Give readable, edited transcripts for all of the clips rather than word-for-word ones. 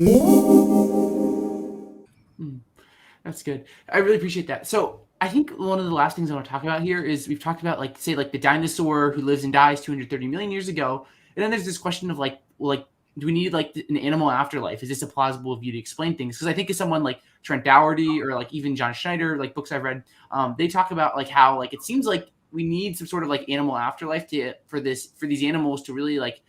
Mm, that's good. I really appreciate that. So I think one of the last things I want to talk about here is we've talked about like say like the dinosaur who lives and dies 230 million years ago, and then there's this question of like do we need like an animal afterlife? Is this a plausible view to explain things? Because I think as someone like Trent Dougherty or like even John Schneider, like books I've read, they talk about like how like it seems like we need some sort of like animal afterlife to for these animals to really like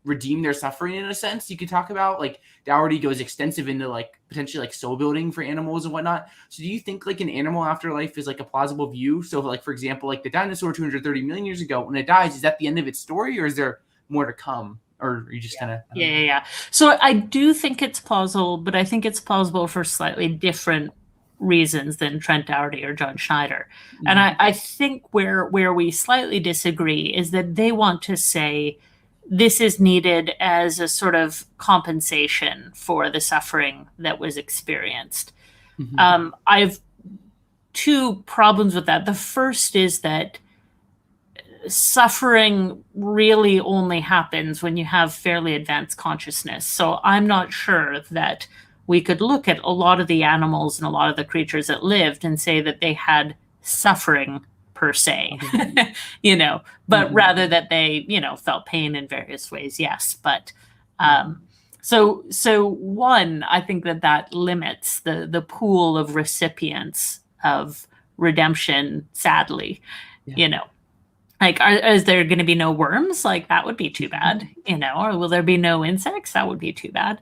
redeem their suffering in a sense. You could talk about like Dougherty goes extensive into like potentially like soul building for animals and whatnot. So do you think like an animal afterlife is like a plausible view? So like for example, like the dinosaur 230 million years ago, when it dies, is that the end of its story, or is there more to come? Or are you just kind of Yeah. So I do think it's plausible, but I think it's plausible for slightly different reasons than Trent Dougherty or John Schneider. And I think where we slightly disagree is that they want to say this is needed as a sort of compensation for the suffering that was experienced. I have two problems with that. The first is that suffering really only happens when you have fairly advanced consciousness. So I'm not sure that we could look at a lot of the animals and a lot of the creatures that lived and say that they had suffering per se, but rather that they, felt pain in various ways. Yes. But, so one, I think that limits the pool of recipients of redemption, sadly, like, is there going to be no worms? Like, that would be too bad, or will there be no insects? That would be too bad.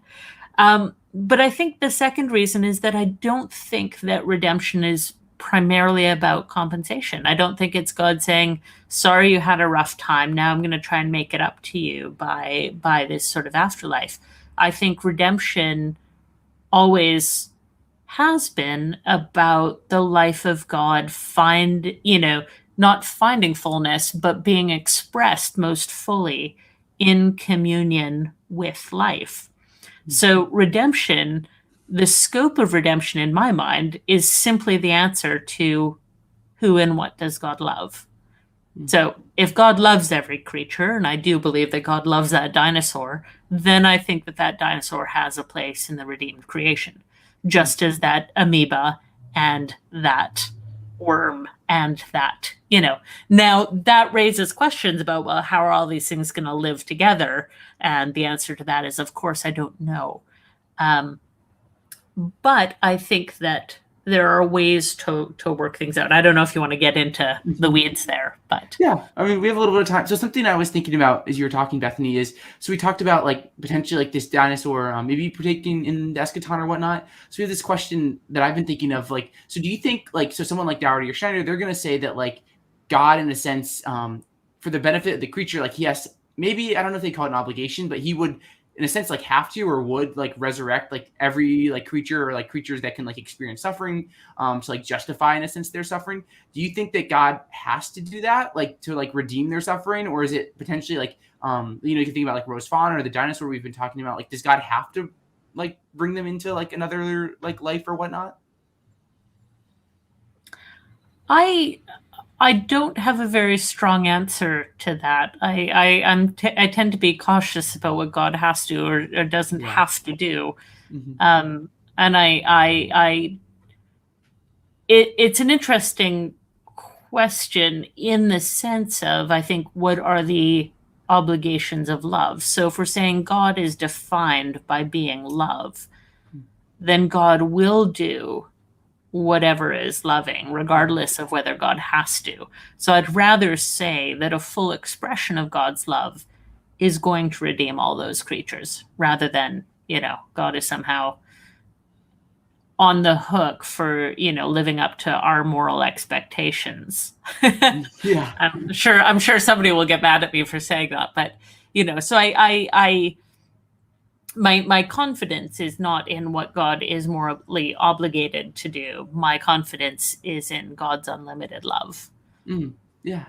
But I think the second reason is that I don't think that redemption is primarily about compensation. I don't think it's God saying, sorry, you had a rough time. Now I'm going to try and make it up to you by this sort of afterlife. I think redemption always has been about the life of God not finding fullness, but being expressed most fully in communion with life. So redemption, the scope of redemption in my mind is simply the answer to who and what does God love. So if God loves every creature, and I do believe that God loves that dinosaur, then I think that dinosaur has a place in the redeemed creation, just as that amoeba and that worm and that, Now that raises questions about, well, how are all these things going to live together? And the answer to that is, of course, I don't know. But I think that there are ways to work things out. I don't know if you want to get into the weeds there, but yeah, I mean, we have a little bit of time. So something I was thinking about as you were talking, Bethany, is so we talked about like potentially like this dinosaur, maybe partaking in the eschaton or whatnot. So we have this question that I've been thinking of, like, so do you think like so someone like Dougherty or Schneider, they're going to say that like God, in a sense, for the benefit of the creature, like he has maybe I don't know if they call it an obligation, but he would in a sense like have to or would like resurrect like every like creature or like creatures that can like experience suffering to like justify in a sense their suffering. Do you think that God has to do that like to like redeem their suffering, or is it potentially like you can think about like Rose Fawn or the dinosaur we've been talking about, like does God have to like bring them into like another like life or whatnot? I don't have a very strong answer to that. I tend to be cautious about what God has to or doesn't have to do. And it's an interesting question in the sense of, I think, what are the obligations of love? So if we're saying God is defined by being love, then God will do whatever is loving, regardless of whether God has to. So I'd rather say that a full expression of God's love is going to redeem all those creatures rather than, God is somehow on the hook for, living up to our moral expectations. Yeah. I'm sure somebody will get mad at me for saying that, but, so my confidence is not in what God is morally obligated to do. My confidence is in God's unlimited love. Yeah.